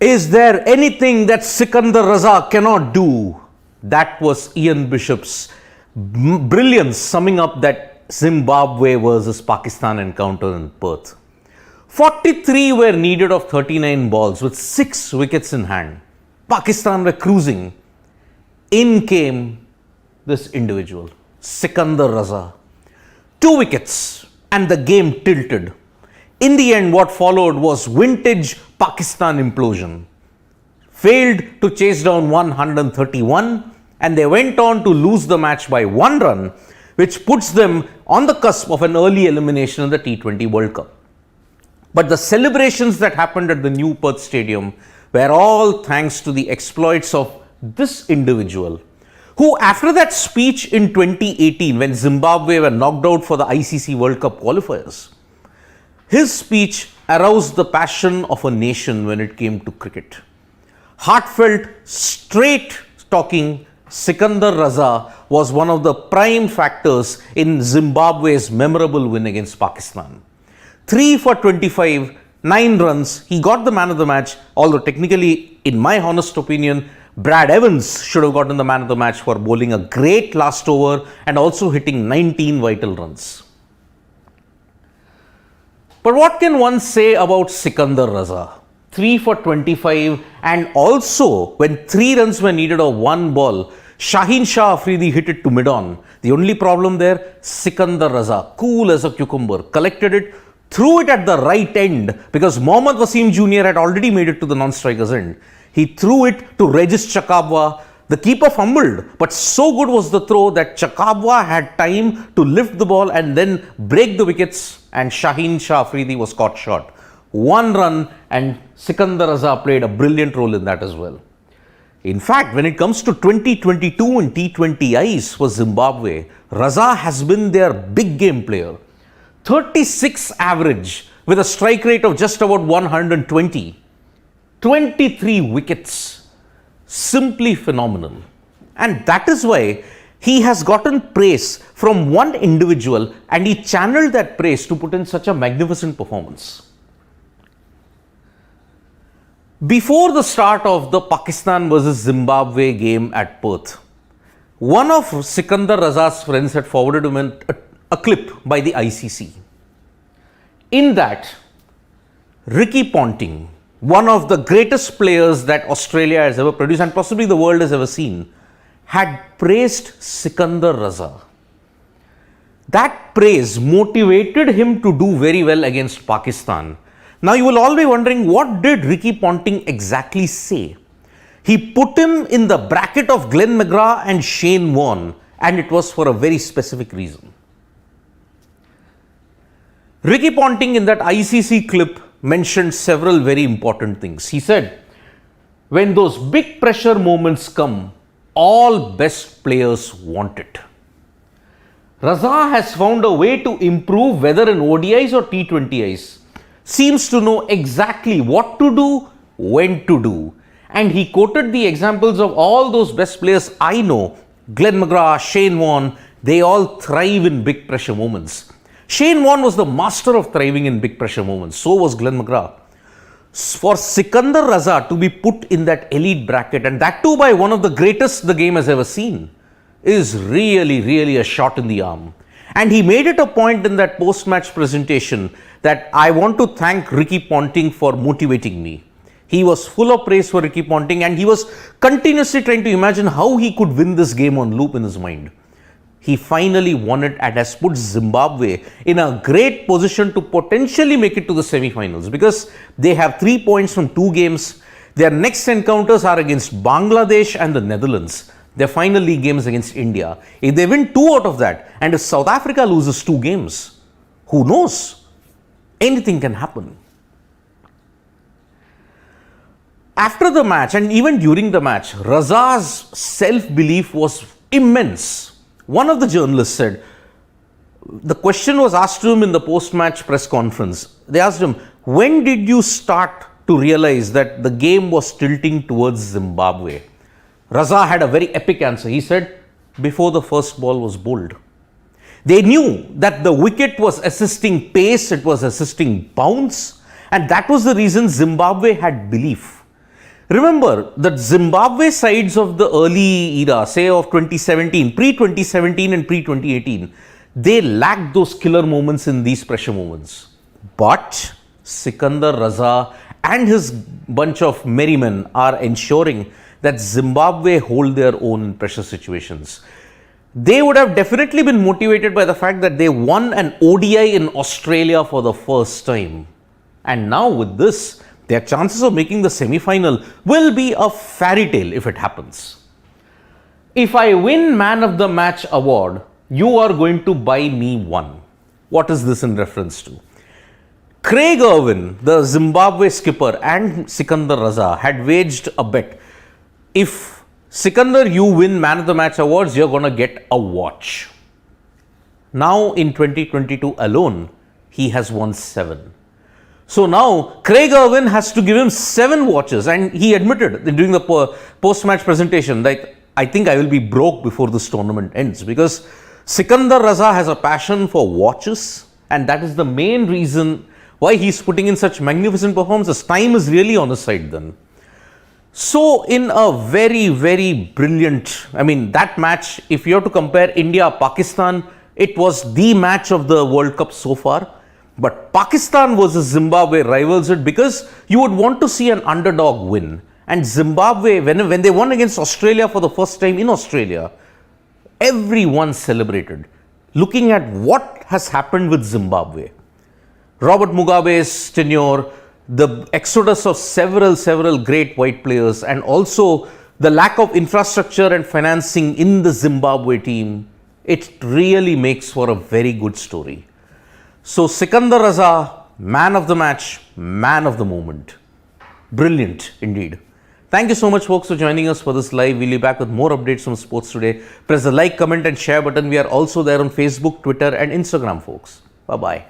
Is there anything that Sikandar Raza cannot do? That was Ian Bishop's brilliance summing up that Zimbabwe versus Pakistan encounter in Perth. 43 were needed of 39 balls with 6 wickets in hand. Pakistan were cruising. In came this individual, Sikandar Raza. 2 wickets and the game tilted. In the end, what followed was vintage Pakistan implosion. Failed to chase down 131 and they went on to lose the match by 1 run, which puts them on the cusp of an early elimination in the T20 World Cup. But the celebrations that happened at the new Perth Stadium were all thanks to the exploits of this individual, who after that speech in 2018 when Zimbabwe were knocked out for the ICC World Cup qualifiers, his speech aroused the passion of a nation when it came to cricket. Heartfelt, straight-talking Sikandar Raza was one of the prime factors in Zimbabwe's memorable win against Pakistan. 3 for 25, 9 runs, he got the man of the match, although technically, in my honest opinion, Brad Evans should have gotten the man of the match for bowling a great last over and also hitting 19 vital runs. But what can one say about Sikandar Raza? 3 for 25 and also when 3 runs were needed of 1 ball, Shaheen Shah Afridi hit it to mid-on. The only problem there, Sikandar Raza, cool as a cucumber, collected it, threw it at the right end because Mohammad Wasim Jr. had already made it to the non-striker's end. He threw it to Regis Chakabwa. The keeper fumbled, but so good was the throw that Chakabwa had time to lift the ball and then break the wickets, and Shaheen Shah Afridi was caught short. 1 run, and Sikandar Raza played a brilliant role in that as well. In fact, when it comes to 2022 and T20 I's for Zimbabwe, Raza has been their big game player. 36 average with a strike rate of just about 120. 23 wickets. Simply phenomenal. And that is why he has gotten praise from one individual and he channeled that praise to put in such a magnificent performance. Before the start of the Pakistan versus Zimbabwe game at Perth, one of Sikandar Raza's friends had forwarded him a clip by the ICC. In that, Ricky Ponting, one of the greatest players that Australia has ever produced and possibly the world has ever seen, had praised Sikandar Raza. That praise motivated him to do very well against Pakistan. Now you will all be wondering, what did Ricky Ponting exactly say? He put him in the bracket of Glenn McGrath and Shane Warne, and it was for a very specific reason. Ricky Ponting in that ICC clip mentioned several very important things. He said, when those big pressure moments come, all best players want it. Raza has found a way to improve whether in ODIs or T20Is. Seems to know exactly what to do, when to do. And he quoted the examples of all those best players I know, Glenn McGrath, Shane Warne, they all thrive in big pressure moments. Shane Warne was the master of thriving in big pressure moments. So was Glenn McGrath. For Sikandar Raza to be put in that elite bracket, and that too by one of the greatest the game has ever seen, is really a shot in the arm. And he made it a point in that post-match presentation that I want to thank Ricky Ponting for motivating me. He was full of praise for Ricky Ponting and he was continuously trying to imagine how he could win this game on loop in his mind. He finally won it and has put Zimbabwe in a great position to potentially make it to the semi-finals because they have 3 points from 2 games. Their next encounters are against Bangladesh and the Netherlands. Their final league game is against India. If they win 2 out of that and if South Africa loses 2 games, who knows? Anything can happen. After the match and even during the match, Raza's self-belief was immense. One of the journalists said, the question was asked to him in the post-match press conference. They asked him, when did you start to realize that the game was tilting towards Zimbabwe? Raza had a very epic answer. He said, before the first ball was bowled. They knew that the wicket was assisting pace, it was assisting bounce, and that was the reason Zimbabwe had belief. Remember that Zimbabwe sides of the early era, say of 2017, pre-2017 and pre-2018, they lacked those killer moments in these pressure moments. But Sikandar Raza and his bunch of merry men are ensuring that Zimbabwe hold their own in pressure situations. They would have definitely been motivated by the fact that they won an ODI in Australia for the first time. And now with this, their chances of making the semi-final will be a fairy tale if it happens. If I win Man of the Match award, you are going to buy me one. What is this in reference to? Craig Irwin, the Zimbabwe skipper, and Sikandar Raza had waged a bet. If Sikandar, you win Man of the Match awards, you're going to get a watch. Now in 2022 alone, he has won 7. So now Craig Irwin has to give him 7 watches, and he admitted during the post-match presentation that I think I will be broke before this tournament ends, because Sikandar Raza has a passion for watches, and that is the main reason why he's putting in such magnificent performances. Time is really on his side then. So in a very, very brilliant, that match, if you have to compare India-Pakistan, it was the match of the World Cup so far. But Pakistan versus Zimbabwe rivals it because you would want to see an underdog win. And Zimbabwe, when they won against Australia for the first time in Australia, everyone celebrated. Looking at what has happened with Zimbabwe, Robert Mugabe's tenure, the exodus of several great white players, and also the lack of infrastructure and financing in the Zimbabwe team, it really makes for a very good story. So Sikandar Raza, man of the match, man of the moment. Brilliant indeed. Thank you so much, folks, for joining us for this live. We'll be back with more updates from sports today. Press the like, comment and share button. We are also there on Facebook, Twitter and Instagram, folks. Bye-bye.